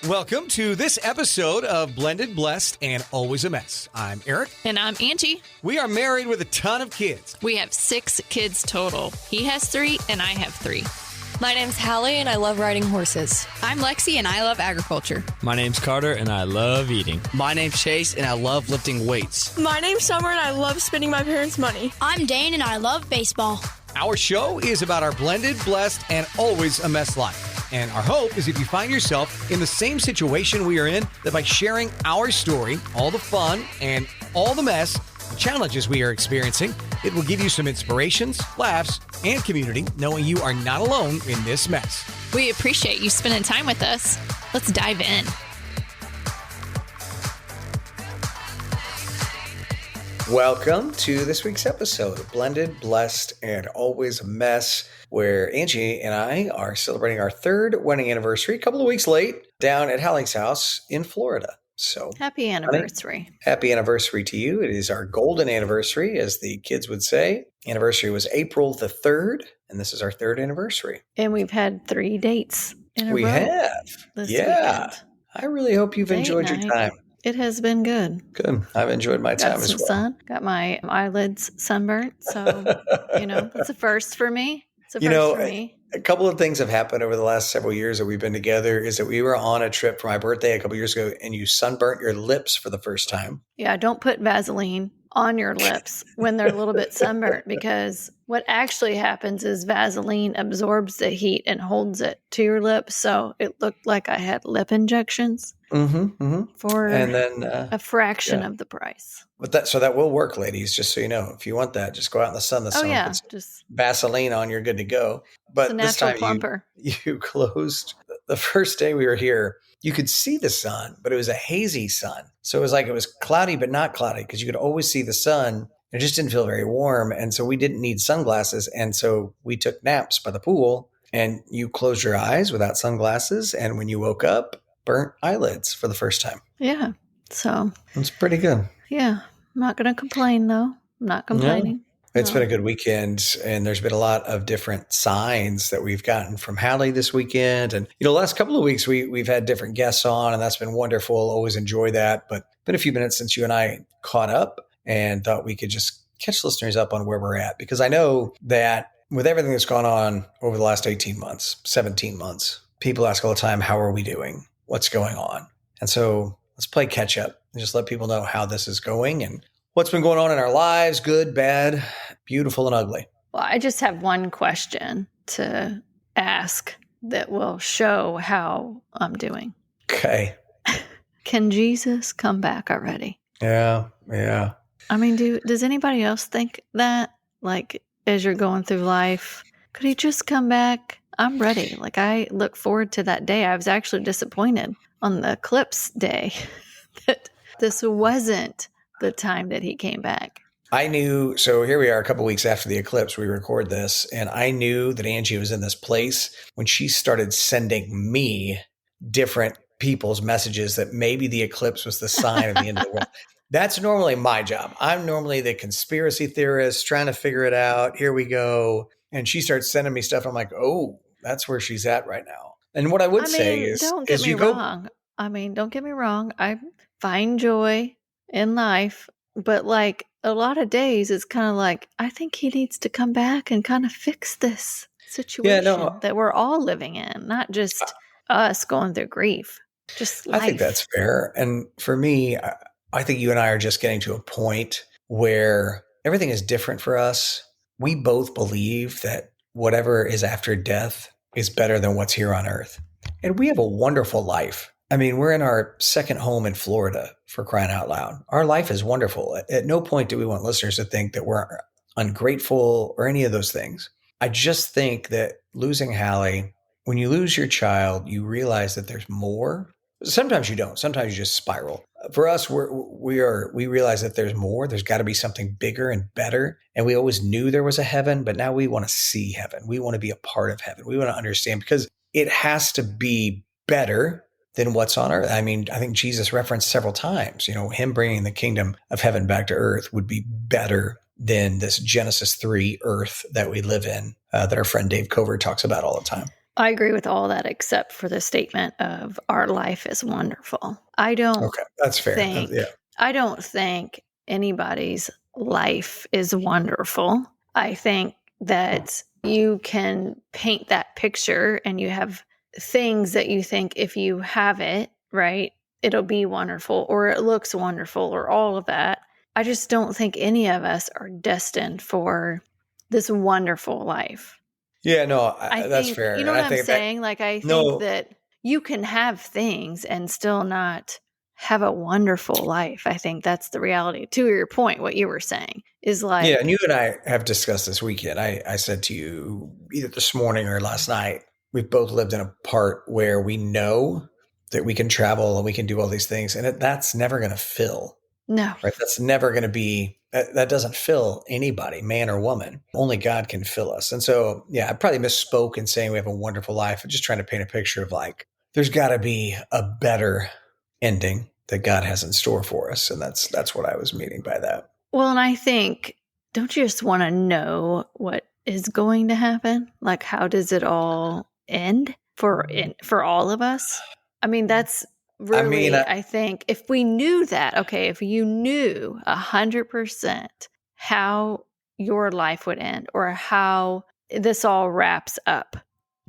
Welcome to this episode of Blended, Blessed, and Always a Mess. I'm Eric. And I'm Angie. We are married with a ton of kids. We have 6 kids total. He has 3 and I have 3. My name's Hallie and I love riding horses. I'm Lexi and I love agriculture. My name's Carter and I love eating. My name's Chase and I love lifting weights. My name's Summer and I love spending my parents' money. I'm Dane and I love baseball. Our show is about our blended, blessed, and always a mess life. And our hope is if you find yourself in the same situation we are in, that by sharing our story, all the fun and all the mess, the challenges we are experiencing, it will give you some inspirations, laughs, and community, knowing you are not alone in this mess. We appreciate you spending time with us. Let's dive in. Welcome to this week's episode of Blended, Blessed, and Always a Mess, where Angie and I are celebrating our 3rd wedding anniversary, a couple of weeks late, down at Hallie's house in Florida. So happy anniversary. Happy anniversary to you. It is our golden anniversary, as the kids would say. Anniversary was April the 3rd, and this is our 3rd anniversary. And we've had 3 dates in a row. We have. This yeah. weekend. I really hope you've enjoyed your time. It has been good. Good. I've enjoyed my time as well. Got some sun. Got my eyelids sunburnt. So, it's a first for me. It's a first for me. A couple of things have happened over the last several years that we've been together is that we were on a trip for my birthday a couple of years ago and you sunburnt your lips for the first time. Yeah, don't put Vaseline on your lips when they're a little bit sunburnt, because what actually happens is Vaseline absorbs the heat and holds it to your lips. So it looked like I had lip injections for a fraction of the price. But that will work, ladies, just so you know. If you want that, just go out in the sun. Just Vaseline on, you're good to go. But this time you closed. The first day we were here, you could see the sun, but it was a hazy sun. So it was like it was cloudy, but not cloudy, because you could always see the sun. It just didn't feel very warm. And so we didn't need sunglasses. And so we took naps by the pool, and you closed your eyes without sunglasses. And when you woke up, burnt eyelids for the first time. Yeah. So it's pretty good. Yeah. I'm not going to complain, though. I'm not complaining. It's been a good weekend, and there's been a lot of different signs that we've gotten from Hallie this weekend. And, the last couple of weeks we've had different guests on, and that's been wonderful. Always enjoy that. But it's been a few minutes since you and I caught up and thought we could just catch listeners up on where we're at. Because I know that with everything that's gone on over the last 18 months, 17 months, people ask all the time, how are we doing? What's going on? And so let's play catch up and just let people know how this is going and what's been going on in our lives, good, bad, beautiful, and ugly. Well, I just have one question to ask that will show how I'm doing. Okay. Can Jesus come back already? Yeah. I mean, does anybody else think that? Like, as you're going through life, could he just come back? I'm ready. Like, I look forward to that day. I was actually disappointed on the eclipse day that this wasn't the time that he came back. I knew, so here we are a couple of weeks after the eclipse, we record this, and I knew that Angie was in this place when she started sending me different people's messages that maybe the eclipse was the sign of the end of the world. That's normally my job. I'm normally the conspiracy theorist trying to figure it out. Here we go. And she starts sending me stuff. I'm like, oh, that's where she's at right now. And what I would say is, don't get me wrong. Don't get me wrong. I find joy in life, but like a lot of days, it's kind of like, I think he needs to come back and kind of fix this situation that we're all living in, not just us going through grief, just life. I think that's fair. And for me, I think you and I are just getting to a point where everything is different for us. We both believe that whatever is after death is better than what's here on earth. And we have a wonderful life. I mean, we're in our second home in Florida, for crying out loud. Our life is wonderful. At no point do we want listeners to think that we're ungrateful or any of those things. I just think that losing Hallie, when you lose your child, you realize that there's more. Sometimes you don't. Sometimes you just spiral. For us, we realize that there's more. There's got to be something bigger and better. And we always knew there was a heaven, but now we want to see heaven. We want to be a part of heaven. We want to understand, because it has to be better than what's on earth. I mean, I think Jesus referenced several times, him bringing the kingdom of heaven back to earth would be better than this Genesis 3 earth that we live in, that our friend Dave Covert talks about all the time. I agree with all that except for the statement of our life is wonderful. I don't Okay, that's fair. think Yeah. I don't think anybody's life is wonderful. I think that you can paint that picture and you have things that you think if you have it, right, it'll be wonderful or it looks wonderful or all of that. I just don't think any of us are destined for this wonderful life. Yeah, no, I that's think, fair. you know And what I I'm think that, saying? Like, I think no, that you can have things and still not have a wonderful life. I think that's the reality. To your point, what you were saying is yeah, and like, you and I have discussed this weekend. I said to you either this morning or last night, we've both lived in a part where we know that we can travel and we can do all these things, and that's never going to fill. no, Right? That's never going to be, that doesn't fill anybody, man or woman. Only God can fill us. And so, yeah, I probably misspoke in saying we have a wonderful life. I'm just trying to paint a picture of like, there's got to be a better ending that God has in store for us. And that's what I was meaning by that. Well, and I think, don't you just want to know what is going to happen? Like, how does it all end for all of us? I mean, that's I mean, really, I think, if we knew that, okay, if you knew 100% how your life would end or how this all wraps up,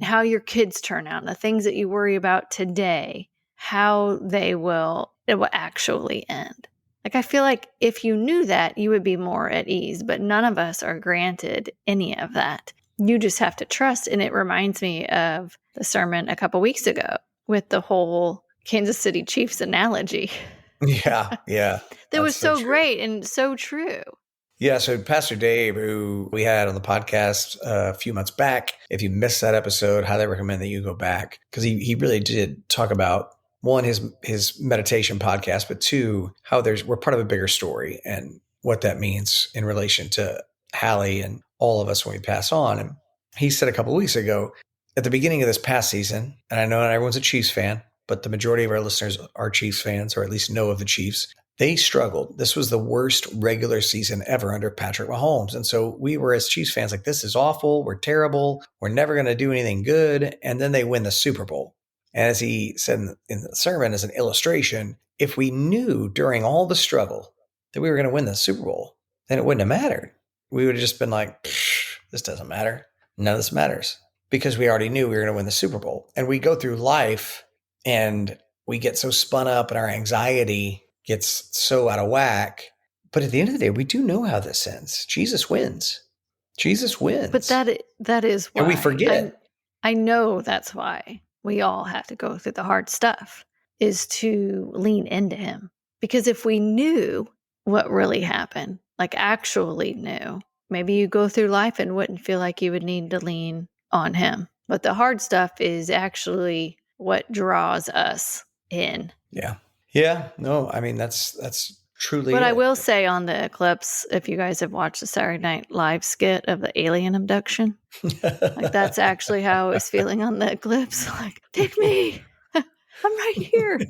how your kids turn out, and the things that you worry about today, how it will actually end. Like, I feel like if you knew that, you would be more at ease, but none of us are granted any of that. You just have to trust. And it reminds me of the sermon a couple weeks ago with the whole Kansas City Chiefs analogy. yeah, yeah. That was That's so true. great and so true. Yeah, so Pastor Dave, who we had on the podcast a few months back, if you missed that episode, highly recommend that you go back because he really did talk about one, his meditation podcast, but two, how we're part of a bigger story and what that means in relation to Hallie and all of us when we pass on. And he said a couple of weeks ago, at the beginning of this past season, and I know not everyone's a Chiefs fan, but the majority of our listeners are Chiefs fans or at least know of the Chiefs. They struggled. This was the worst regular season ever under Patrick Mahomes. And so we were, as Chiefs fans, like, this is awful. We're terrible. We're never going to do anything good. And then they win the Super Bowl. And as he said in the sermon, as an illustration, if we knew during all the struggle that we were going to win the Super Bowl, then it wouldn't have mattered. We would have just been like, this doesn't matter. None of this matters because we already knew we were going to win the Super Bowl. And we go through life and we get so spun up and our anxiety gets so out of whack. But at the end of the day, we do know how this ends. Jesus wins. Jesus wins. But that is why. And we forget. I know that's why we all have to go through the hard stuff, is to lean into him. Because if we knew what really happened, like actually knew, maybe you go through life and wouldn't feel like you would need to lean on him. But the hard stuff is actually what draws us in. Yeah. Yeah. No, I mean, that's truly. But I will say on the Eclipse, if you guys have watched the Saturday Night Live skit of the alien abduction, like that's actually how I was feeling on the Eclipse. Like, take me. I'm right here.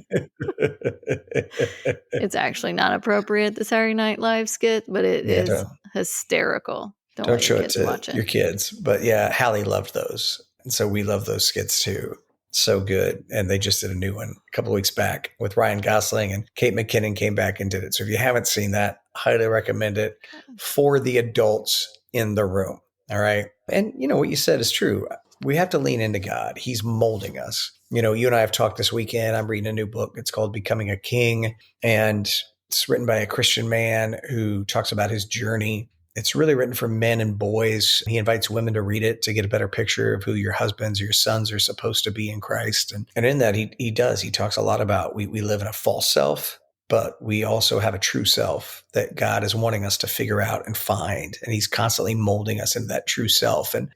It's actually not appropriate, the Saturday Night Live skit, but it is hysterical. Don't show it to your kids. But yeah, Hallie loved those. And so we love those skits too. So good. And they just did a new one a couple of weeks back with Ryan Gosling, and Kate McKinnon came back and did it. So if you haven't seen that, highly recommend it for the adults in the room. All right. And you know, what you said is true. We have to lean into God. He's molding us. You know, you and I have talked this weekend. I'm reading a new book. It's called Becoming a King. And it's written by a Christian man who talks about his journey. It's really written for men and boys. He invites women to read it to get a better picture of who your husbands or your sons are supposed to be in Christ. And in that, he talks a lot about we live in a false self, but we also have a true self that God is wanting us to figure out and find. And he's constantly molding us into that true self. And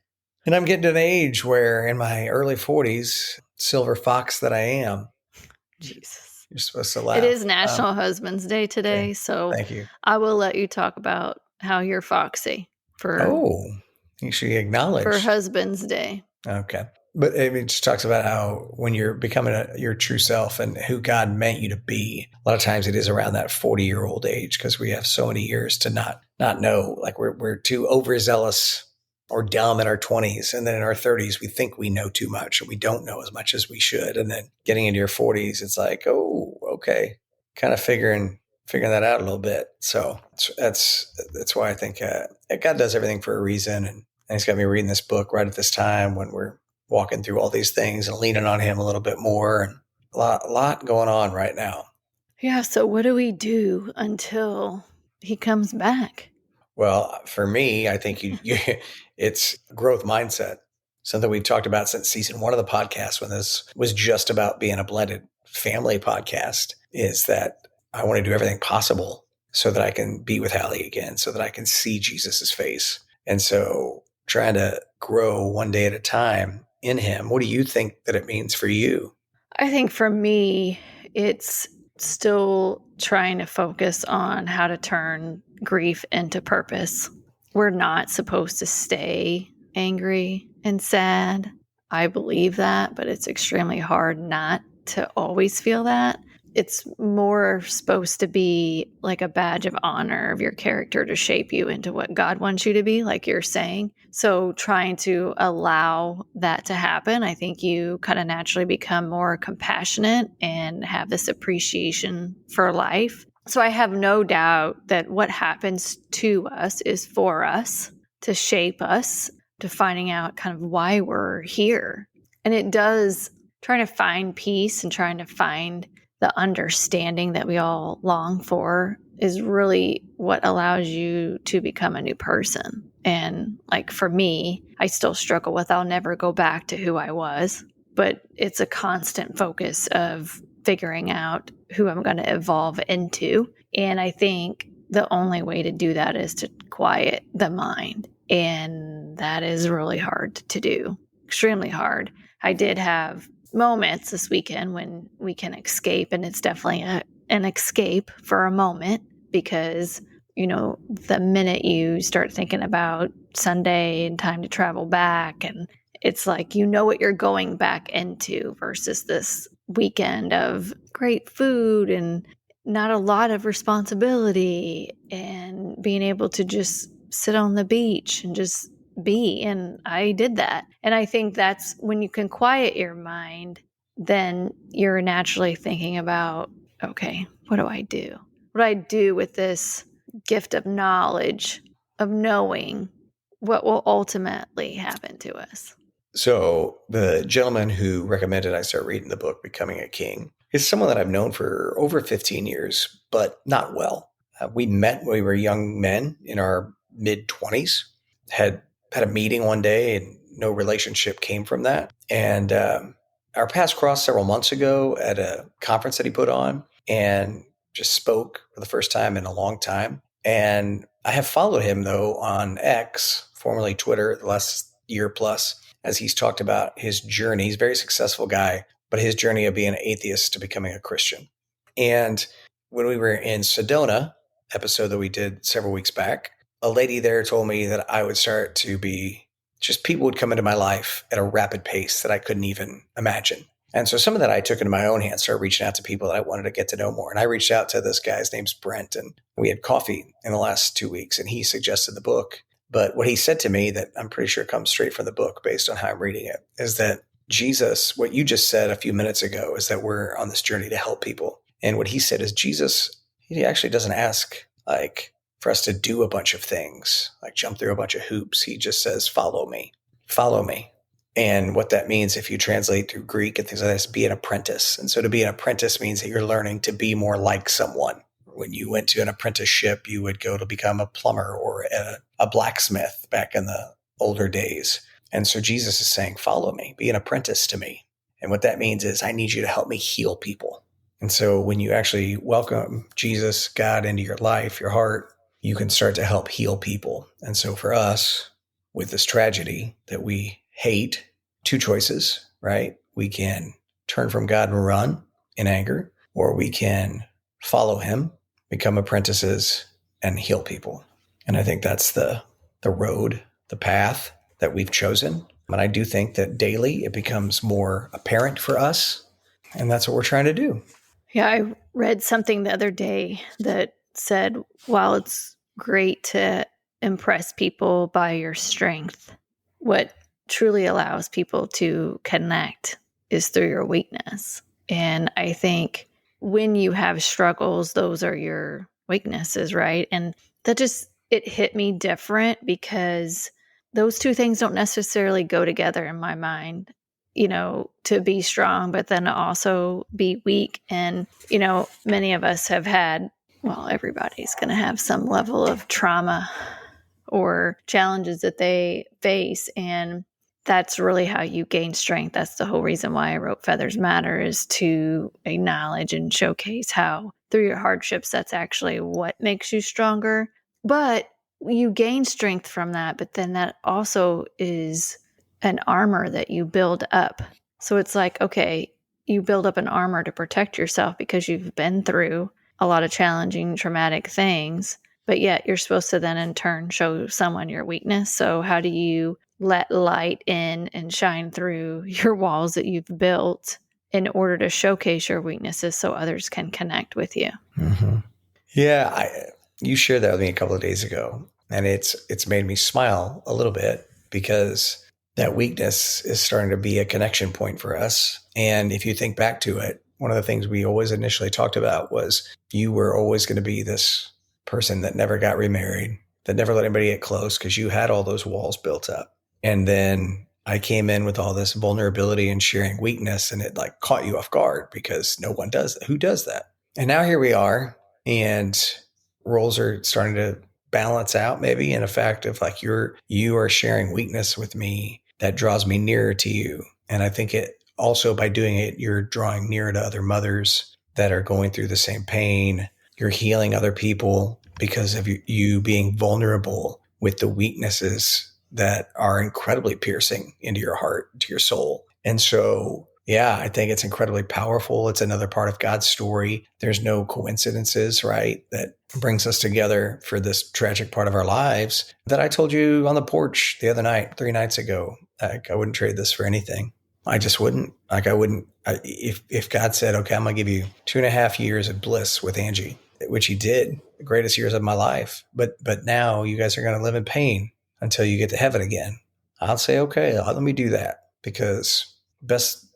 I'm getting to an age where in my early 40s, silver fox that I am. Jesus. You're supposed to laugh. It is National Husband's Day today. Okay. So Thank you. I will let you talk about how you're foxy you should acknowledge for Husband's Day. Okay. But it just talks about how when you're becoming your true self and who God meant you to be, a lot of times it is around that 40-year-old age because we have so many years to not know. Like we're too overzealous or dumb in our 20s. And then in our 30s, we think we know too much and we don't know as much as we should. And then getting into your 40s, it's like, oh, okay, kind of figuring that out a little bit. So that's why I think God does everything for a reason. And he's got me reading this book right at this time when we're walking through all these things and leaning on him a little bit more, and a lot going on right now. Yeah. So what do we do until he comes back? Well, for me, I think it's growth mindset. Something we've talked about since season 1 of the podcast, when this was just about being a blended family podcast, is that I want to do everything possible so that I can be with Hallie again, so that I can see Jesus's face. And so trying to grow one day at a time in him. What do you think that it means for you? I think for me, it's still trying to focus on how to turn grief into purpose. We're not supposed to stay angry and sad. I believe that, but it's extremely hard not to always feel that. It's more supposed to be like a badge of honor of your character to shape you into what God wants you to be, like you're saying. So trying to allow that to happen, I think you kind of naturally become more compassionate and have this appreciation for life. So I have no doubt that what happens to us is for us, to shape us, to finding out kind of why we're here. And it does, trying to find peace and trying to find the understanding that we all long for is really what allows you to become a new person. And like for me, I still struggle with, I'll never go back to who I was, but it's a constant focus of figuring out who I'm going to evolve into. And I think the only way to do that is to quiet the mind. And that is really hard to do, extremely hard. I did have moments this weekend when we can escape, and it's definitely an escape for a moment, because the minute you start thinking about Sunday and time to travel back, and it's like what you're going back into versus this weekend of great food and not a lot of responsibility and being able to just sit on the beach and just be. And I did that. And I think that's when you can quiet your mind, then you're naturally thinking about, okay, what do I do? What do I do with this gift of knowledge, of knowing what will ultimately happen to us? So the gentleman who recommended I start reading the book, Becoming a King, is someone that I've known for over 15 years, but not well. We met when we were young men in our mid-20s, had a meeting one day, and no relationship came from that. And our paths crossed several months ago at a conference that he put on, and just spoke for the first time in a long time. And I have followed him, though, on X, formerly Twitter, the last year plus, as he's talked about his journey. He's a very successful guy, but his journey of being an atheist to becoming a Christian. And when we were in Sedona, episode that we did several weeks back, a lady there told me that I would start to be, just people would come into my life at a rapid pace that I couldn't even imagine. And so some of that I took into my own hands, started reaching out to people that I wanted to get to know more. And I reached out to this guy's name's Brent, and we had coffee in the last 2 weeks, and he suggested the book. But what he said to me that I'm pretty sure comes straight from the book based on how I'm reading it is that Jesus, what you just said a few minutes ago, is that we're on this journey to help people. And what he said is Jesus, he actually doesn't ask for us to do a bunch of things, like jump through a bunch of hoops. He just says, follow me, follow me. And what that means, if you translate through Greek and things like this, be an apprentice. And so to be an apprentice means that you're learning to be more like someone. When you went to an apprenticeship, you would go to become a plumber or a blacksmith back in the older days. And so Jesus is saying, follow me, be an apprentice to me. And what that means is I need you to help me heal people. And so when you actually welcome Jesus, God, into your life, your heart, you can start to help heal people. And so for us, with this tragedy that we hate, 2 choices, right? We can turn from God and run in anger, or we can follow him, become apprentices, and heal people. And I think that's the road, the path that we've chosen. And I do think that daily it becomes more apparent for us. And that's what we're trying to do. Yeah, I read something the other day that said, while it's great to impress people by your strength. What truly allows people to connect is through your weakness. And I think when you have struggles, those are your weaknesses, right? And it hit me different because those two things don't necessarily go together in my mind, to be strong, but then also be weak. And, many of us have had, well, everybody's going to have some level of trauma or challenges that they face. And that's really how you gain strength. That's the whole reason why I wrote Feathers Matter, is to acknowledge and showcase how through your hardships, that's actually what makes you stronger. But you gain strength from that, but then that also is an armor that you build up. So it's like, okay, you build up an armor to protect yourself because you've been through a lot of challenging, traumatic things, but yet you're supposed to then in turn show someone your weakness. So how do you let light in and shine through your walls that you've built in order to showcase your weaknesses so others can connect with you? Mm-hmm. Yeah, you shared that with me a couple of days ago, and it's made me smile a little bit because that weakness is starting to be a connection point for us. And if you think back to it, one of the things we always initially talked about was you were always going to be this person that never got remarried, that never let anybody get close because you had all those walls built up. And then I came in with all this vulnerability and sharing weakness, and it like caught you off guard because no one does that. Who does that? And now here we are, and roles are starting to balance out, maybe in a fact of like you are sharing weakness with me that draws me nearer to you. And I think it also, by doing it, you're drawing nearer to other mothers that are going through the same pain. You're healing other people because of you being vulnerable with the weaknesses that are incredibly piercing into your heart, to your soul. And so, yeah, I think it's incredibly powerful. It's another part of God's story. There's no coincidences, right, that brings us together for this tragic part of our lives that I told you on the porch the other night, 3 nights ago. Like, I wouldn't trade this for anything. I just wouldn't. Like, I wouldn't. If God said, okay, I'm going to give you 2.5 years of bliss with Angie, which he did, the greatest years of my life. But now you guys are going to live in pain until you get to heaven again. I'll say, okay, let me do that, because best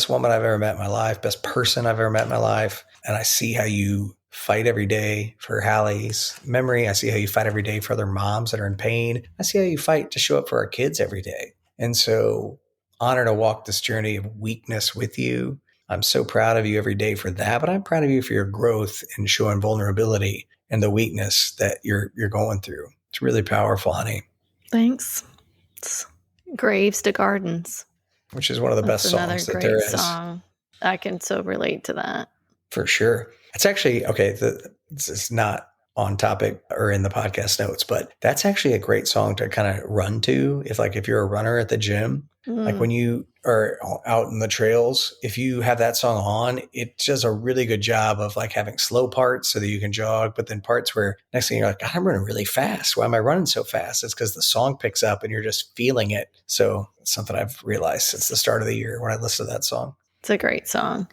woman I've ever met in my life, best person I've ever met in my life. And I see how you fight every day for Hallie's memory. I see how you fight every day for other moms that are in pain. I see how you fight to show up for our kids every day. And so, honored to walk this journey of weakness with you. I'm so proud of you every day for that, but I'm proud of you for your growth and showing vulnerability and the weakness that you're going through. It's really powerful, honey. Thanks. It's Graves to Gardens, which is one of the best songs that there is. Another great song. I can so relate to that. For sure. It's actually, okay, it's not on topic or in the podcast notes, but that's actually a great song to kind of run to if you're a runner at the gym. Like when you are out in the trails, if you have that song on, it does a really good job of like having slow parts so that you can jog, but then parts where next thing you're like, God, I'm running really fast. Why am I running so fast? It's because the song picks up and you're just feeling it. So it's something I've realized since the start of the year when I listen to that song. It's a great song.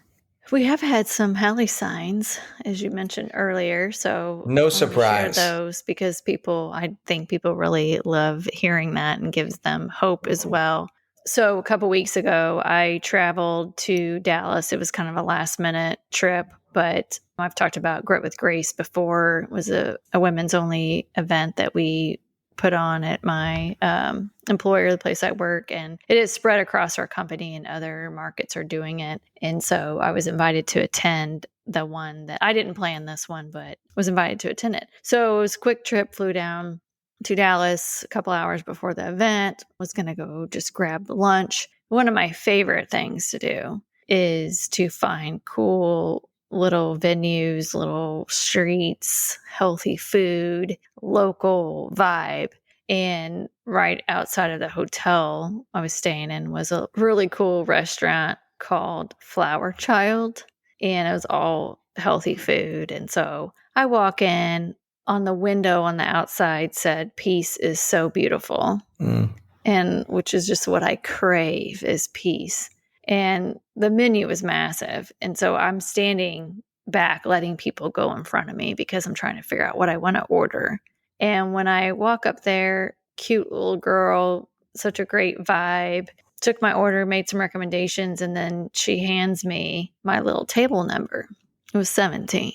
We have had some Hallie signs, as you mentioned earlier. So no surprise. Share those because I think people really love hearing that and gives them hope as well. So a couple weeks ago, I traveled to Dallas. It was kind of a last minute trip, but I've talked about Grit with Grace before. It was a women's only event that we put on at my employer, the place I work, and it is spread across our company and other markets are doing it. And so I was invited to attend the one that I didn't plan this one, but was invited to attend it. So it was a quick trip, flew down to Dallas a couple hours before the event, was going to go just grab lunch. One of my favorite things to do is to find cool little venues, little streets, healthy food, local vibe. And right outside of the hotel I was staying in was a really cool restaurant called Flower Child. And it was all healthy food. And so I walk in, on the window on the outside said, "Peace is so beautiful." And which is just what I crave, is peace. And the menu was massive. And so I'm standing back, letting people go in front of me because I'm trying to figure out what I want to order. And when I walk up there, cute little girl, such a great vibe, took my order, made some recommendations, and then she hands me my little table number. It was 17.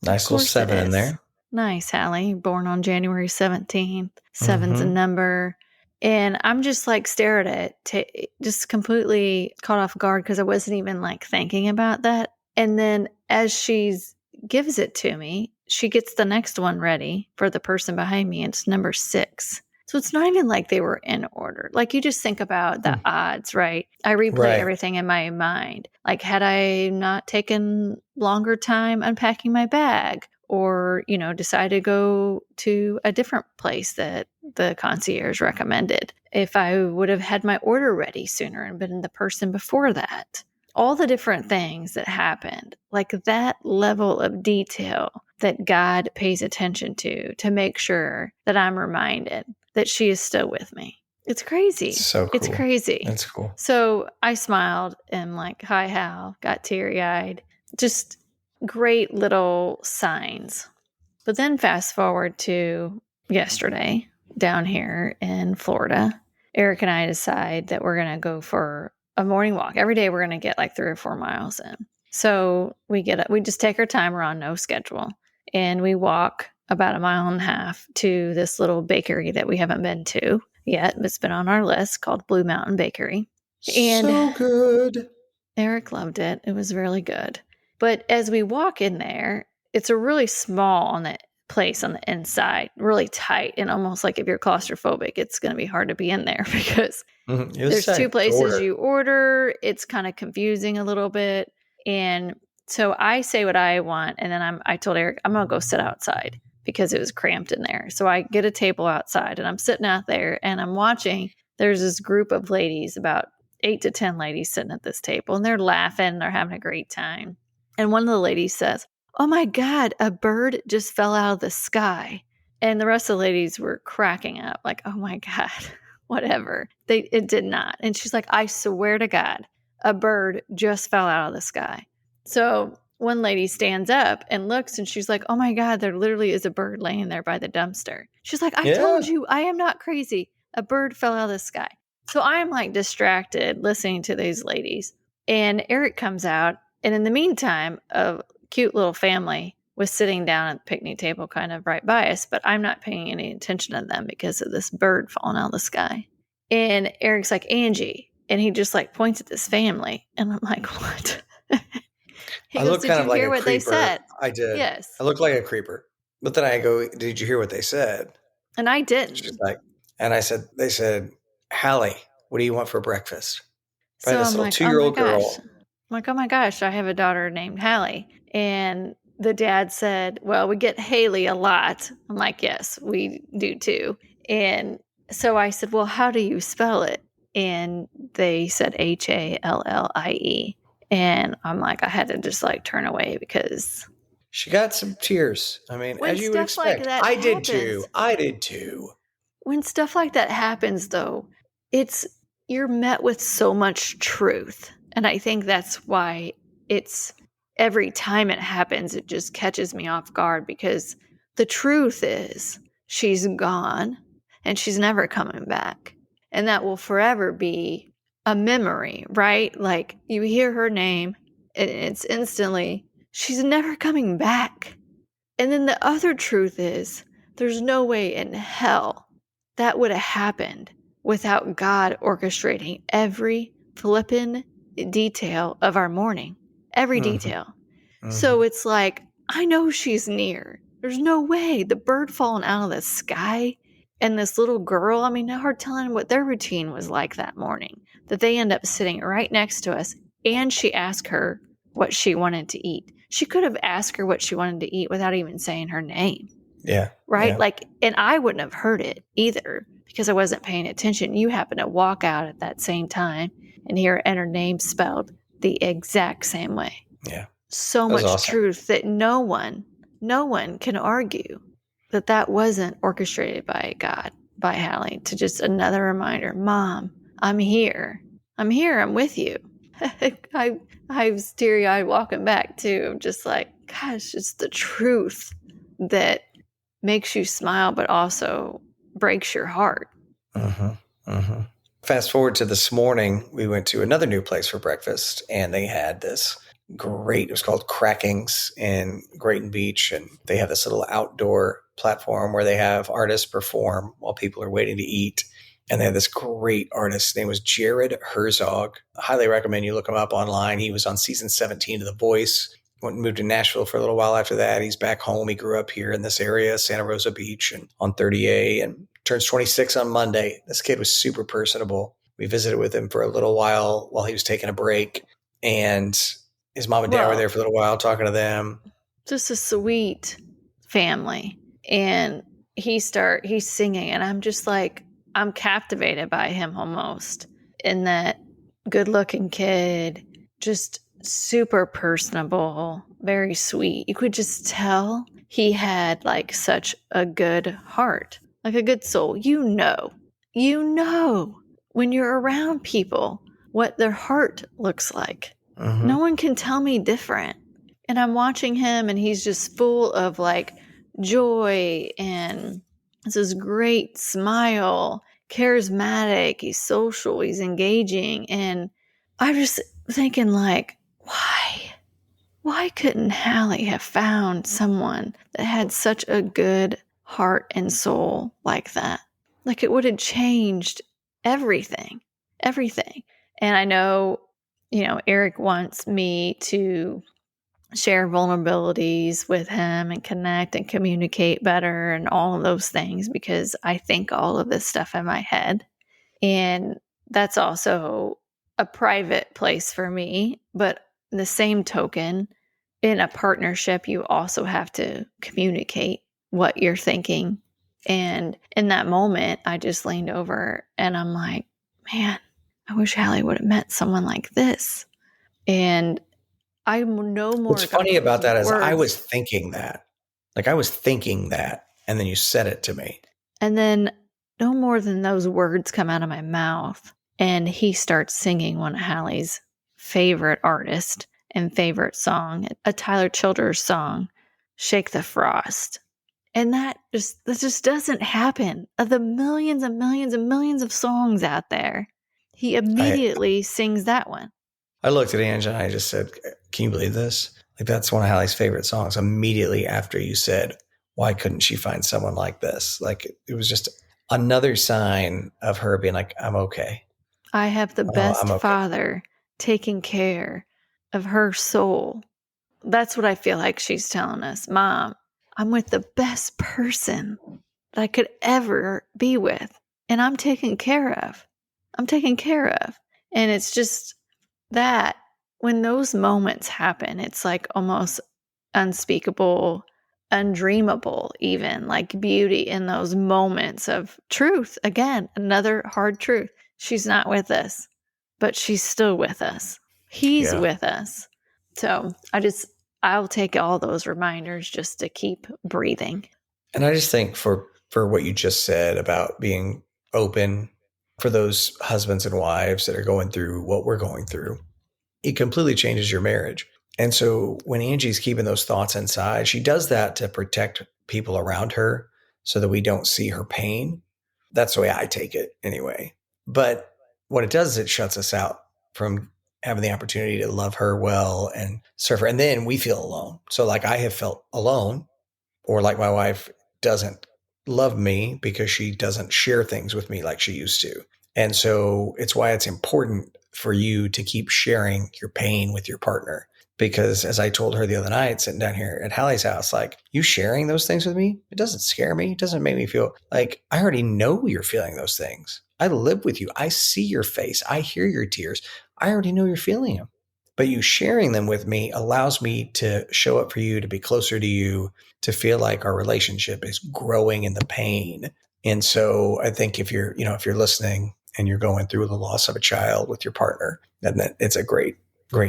Nice little 7 in there. Nice, Hallie. Born on January 17th. 7's a number. And I'm just like staring at it, just completely caught off guard because I wasn't even like thinking about that. And then as she gives it to me, she gets the next one ready for the person behind me. And it's number 6. So it's not even like they were in order. Like you just think about the odds, right? I replay everything in my mind. Like had I not taken longer time unpacking my bag, or, decide to go to a different place that the concierge recommended, if I would have had my order ready sooner and been the person before that, all the different things that happened, like that level of detail that God pays attention to make sure that I'm reminded that she is still with me. It's crazy. So cool. It's crazy. That's cool. So I smiled and like, hi, Hal, got teary-eyed. Just great little signs. But then fast forward to yesterday down here in Florida, Aric and I decide that we're going to go for a morning walk. Every day we're going to get like 3 or 4 miles in. So we just take our time. We're on no schedule and we walk about 1.5 miles to this little bakery that we haven't been to yet, but it's been on our list, called Blue Mountain Bakery. And so good. Aric loved it. It was really good. But as we walk in there, it's a really small on the place on the inside, really tight, and almost like if you're claustrophobic, it's going to be hard to be in there because there's 2 places you order. It's kind of confusing a little bit. And so I say what I want, and then I told Aric, I'm going to go sit outside because it was cramped in there. So I get a table outside, and I'm sitting out there, and I'm watching. There's this group of ladies, about 8 to 10 ladies sitting at this table, and they're laughing. They're having a great time. And one of the ladies says, "Oh my God, a bird just fell out of the sky." And the rest of the ladies were cracking up like, "Oh my God, whatever." It did not. And she's like, "I swear to God, a bird just fell out of the sky." So one lady stands up and looks and she's like, "Oh my God, there literally is a bird laying there by the dumpster." She's like, "I told you, I am not crazy. A bird fell out of the sky." So I'm like distracted listening to these ladies. And Aric comes out. And in the meantime, a cute little family was sitting down at the picnic table kind of right by us, but I'm not paying any attention to them because of this bird falling out of the sky. And Eric's like, "Angie." And he just like points at this family. And I'm like, "What?" He I goes, look "Did kind you of like hear a what creeper. they said?" I did. Yes. I look like a creeper. But then I go, "Did you hear what they said?" And I didn't. She's like, and they said, "Hallie, what do you want for breakfast?" By So this I'm little like, 2-year-old oh my girl. gosh. I'm like, "Oh my gosh, I have a daughter named Hallie." And the dad said, "Well, we get Haley a lot." I'm like, "Yes, we do too." And so I said, "Well, how do you spell it?" And they said Hallie. And I'm like, I had to just like turn away because She got some tears. I mean, when as you would stuff like expect. that I did happens- too. I did too. when stuff like that happens, though, you're met with so much truth. And I think that's why it's every time it happens, it just catches me off guard because the truth is she's gone and she's never coming back. And that will forever be a memory, right? Like you hear her name and it's instantly, she's never coming back. And then the other truth is there's no way in hell that would have happened without God orchestrating every flippin' detail of our morning. Every detail. So it's like, I know she's near. There's no way. The bird falling out of the sky and this little girl, I mean, hard telling what their routine was like that morning. That they end up sitting right next to us and she asked her what she wanted to eat. She could have asked her what she wanted to eat without even saying her name. Yeah. Right? Yeah. Like, and I wouldn't have heard it either because I wasn't paying attention. You happen to walk out at that same time and hear her name spelled the exact same way. Yeah. So That was much awesome. truth that no one can argue that wasn't orchestrated by God, by Hallie, to just another reminder. Mom, I'm here. I'm here. I'm with you. I was teary-eyed walking back too. I'm just like, gosh, it's the truth that makes you smile, but also breaks your heart. Fast forward to this morning, we went to another new place for breakfast, and they had this it was called Crackings in Grayton Beach, and they have this little outdoor platform where they have artists perform while people are waiting to eat. And they had this great artist. His name was Jared Herzog. I highly recommend you look him up online. He was on season 17 of The Voice. Went and moved to Nashville for a little while after that. He's back home. He grew up here in this area, Santa Rosa Beach, and on 30A, and turns 26 on Monday. This kid was super personable. We visited with him for a little while he was taking a break, and his mom and dad were there for a little while talking to them. Just a sweet family. And he's singing, and I'm just like, I'm captivated by him almost. In that good-looking kid, just super personable, very sweet. You could just tell he had like such a good heart, like a good soul. You know, when you're around people, what their heart looks like. No one can tell me different. And I'm watching him, and he's just full of like joy, and it's this great smile, charismatic, he's social, he's engaging. And I'm just thinking like, why couldn't Hallie have found someone that had such a good heart and soul like that? Like, it would have changed everything. And I know, Aric wants me to share vulnerabilities with him and connect and communicate better and all of those things, because I think all of this stuff in my head. And that's also a private place for me. But the same token, in a partnership, you also have to communicate what you're thinking. And in that moment, I just leaned over and I'm like, man, I wish Hallie would have met someone like this. And I'm no more. What's funny about that is I was thinking that. Like, I was thinking that, and then you said it to me. And then no more than those words come out of my mouth, and he starts singing one of Hallie's favorite artists and favorite song, a Tyler Childers song, Shake the Frost. And that just doesn't happen. Of the millions and millions and millions of songs out there, he immediately sings that one. I looked at Angie and I just said, can you believe this? Like, that's one of Hallie's favorite songs. Immediately after you said, why couldn't she find someone like this? Like, it was just another sign of her being like, I'm okay. I have the best father taking care of her soul. That's what I feel like she's telling us. Mom, I'm with the best person that I could ever be with. And I'm taken care of. And it's just that when those moments happen, it's like almost unspeakable, undreamable, even like beauty in those moments of truth. Again, another hard truth. She's not with us, but she's still with us. He's with us. So I'll take all those reminders just to keep breathing. And I just think for what you just said about being open for those husbands and wives that are going through what we're going through, it completely changes your marriage. And so when Angie's keeping those thoughts inside, she does that to protect people around her so that we don't see her pain. That's the way I take it anyway. But what it does is it shuts us out from having the opportunity to love her well and serve her. And then we feel alone. So like, I have felt alone, or like my wife doesn't love me because she doesn't share things with me like she used to. And so it's why it's important for you to keep sharing your pain with your partner. Because as I told her the other night, sitting down here at Hallie's house, like, you sharing those things with me, it doesn't scare me. It doesn't make me feel like I already know you're feeling those things. I live with you. I see your face. I hear your tears. I already know you're feeling them. But you sharing them with me allows me to show up for you, to be closer to you, to feel like our relationship is growing in the pain. And so I think if you're listening and you're going through the loss of a child with your partner, then it's a great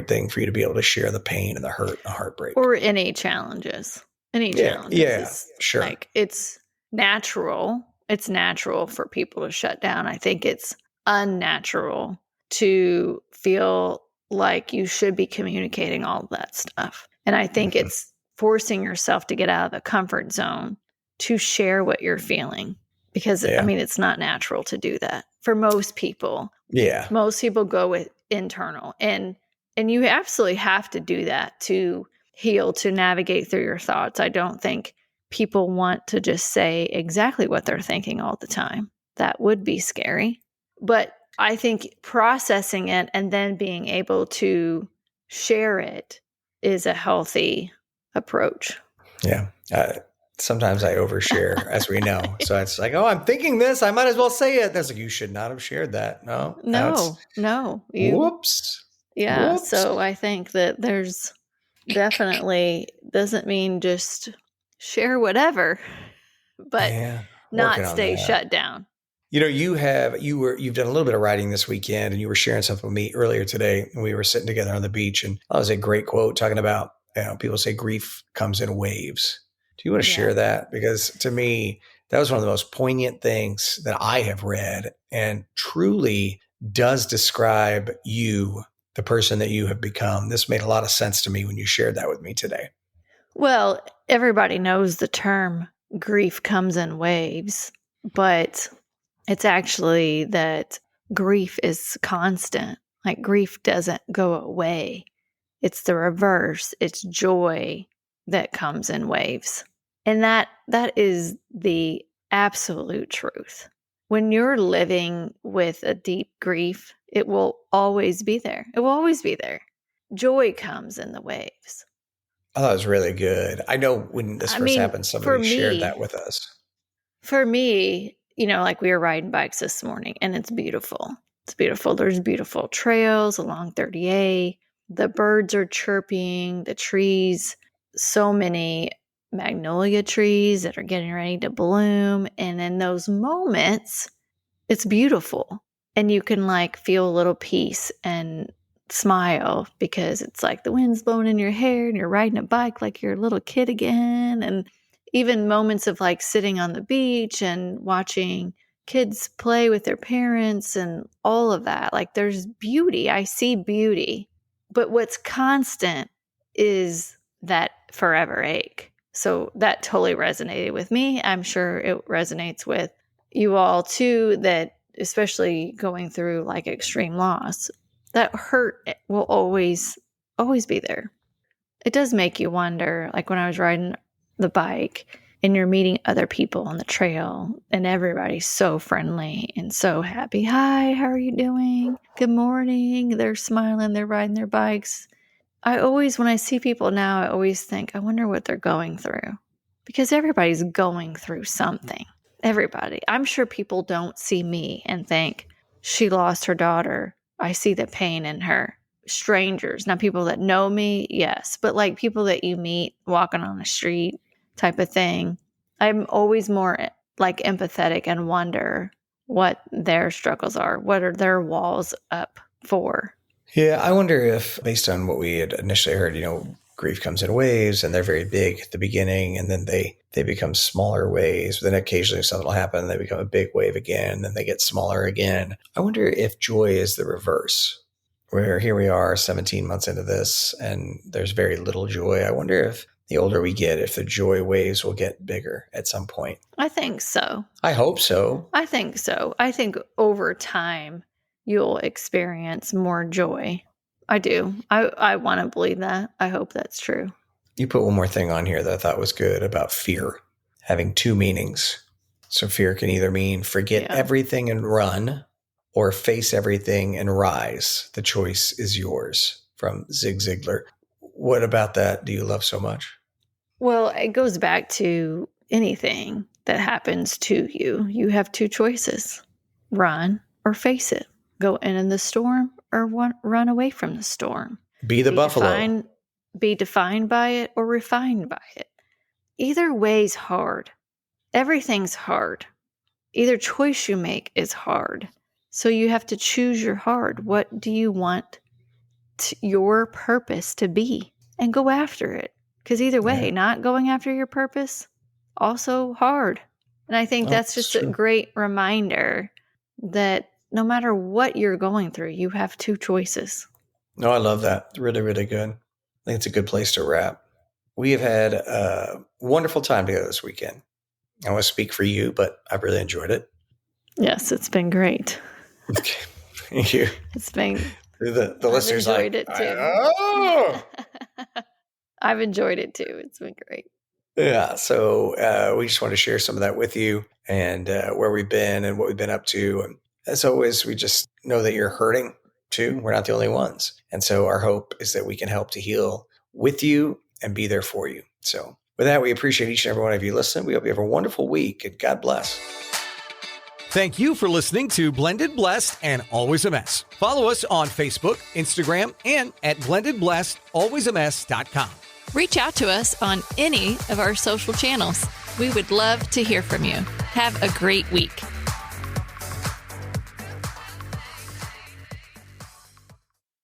thing for you to be able to share the pain and the hurt and the heartbreak. Or any challenges. Yeah, sure. Like, it's natural. It's natural for people to shut down. I think it's unnatural to feel like you should be communicating all of that stuff. And I think it's forcing yourself to get out of the comfort zone to share what you're feeling. Because, Yeah. I mean, it's not natural to do that for most people. Yeah. Most people go with internal. And you absolutely have to do that to heal, to navigate through your thoughts. I don't think people want to just say exactly what they're thinking all the time. That would be scary. But I think processing it and then being able to share it is a healthy approach. Yeah. Sometimes I overshare, as we know. So it's like, oh, I'm thinking this. I might as well say it. That's like, you should not have shared that. No. No. Whoops. Yeah. Whoops. So I think that there's definitely doesn't mean just share whatever, but not stay shut down. You know, you've done a little bit of writing this weekend, and you were sharing something with me earlier today, and we were sitting together on the beach, and that was a great quote talking about, people say grief comes in waves. Do you want to share that? Because to me, that was one of the most poignant things that I have read, and truly does describe you, the person that you have become. This made a lot of sense to me when you shared that with me today. Well, everybody knows the term grief comes in waves, but it's actually that grief is constant. Like grief doesn't go away. It's the reverse. It's joy that comes in waves. And that is the absolute truth. When you're living with a deep grief, it will always be there. It will always be there. Joy comes in the waves. Oh, that was really good. I know when this first happened, somebody shared that with us. For me, like we were riding bikes this morning, and it's beautiful. It's beautiful. There's beautiful trails along 30A. The birds are chirping, the trees, so many magnolia trees that are getting ready to bloom. And in those moments, it's beautiful. And you can feel a little peace and smile because it's like the wind's blowing in your hair and you're riding a bike like you're a little kid again. And even moments of sitting on the beach and watching kids play with their parents and all of that. There's beauty. I see beauty. But what's constant is that forever ache. So that totally resonated with me. I'm sure it resonates with you all too, that especially going through extreme loss, that hurt will always be there. It does make you wonder, when I was riding the bike and you're meeting other people on the trail and everybody's so friendly and so happy. Hi, how are you doing? Good morning. They're smiling. They're riding their bikes. When I see people now, I always think, I wonder what they're going through, because everybody's going through something. Everybody. I'm sure people don't see me and think she lost her daughter. I see the pain in her. Strangers, not people that know me. Yes. But people that you meet walking on the street type of thing. I'm always more empathetic and wonder what their struggles are. What are their walls up for? Yeah, I wonder if, based on what we had initially heard, grief comes in waves and they're very big at the beginning, and then they become smaller waves. Then occasionally something will happen, they become a big wave again, then they get smaller again. I wonder if joy is the reverse, where here we are 17 months into this and there's very little joy. I wonder if the older we get, if the joy waves will get bigger at some point. I think so. I hope so. I think so. I think over time, you'll experience more joy. I do. I want to believe that. I hope that's true. You put one more thing on here that I thought was good about fear having two meanings. So fear can either mean forget everything and run, or face everything and rise. The choice is yours, from Zig Ziglar. What about that do you love so much? Well, it goes back to anything that happens to you. You have two choices: run or face it. Go in the storm or run away from the storm. Be the buffalo. Be defined by it or refined by it. Either way's hard. Everything's hard. Either choice you make is hard. So you have to choose your hard. What do you want your purpose to be? And go after it. Because either way, not going after your purpose, also hard. And I think that's just a great reminder that no matter what you're going through, you have two choices. No, I love that. Really, really good. I think it's a good place to wrap. We have had a wonderful time together this weekend. I want to speak for you, but I've really enjoyed it. Yes, it's been great. Okay. Thank you. It's been. The I've listeners enjoyed like, it too. oh! I've enjoyed it too. It's been great. Yeah. So we just want to share some of that with you and where we've been and what we've been up to. And as always, we just know that you're hurting too. We're not the only ones. And so our hope is that we can help to heal with you and be there for you. So with that, we appreciate each and every one of you listening. We hope you have a wonderful week and God bless. Thank you for listening to Blended Blessed and Always a Mess. Follow us on Facebook, Instagram, and at blendedblessedalwaysamess.com. Reach out to us on any of our social channels. We would love to hear from you. Have a great week.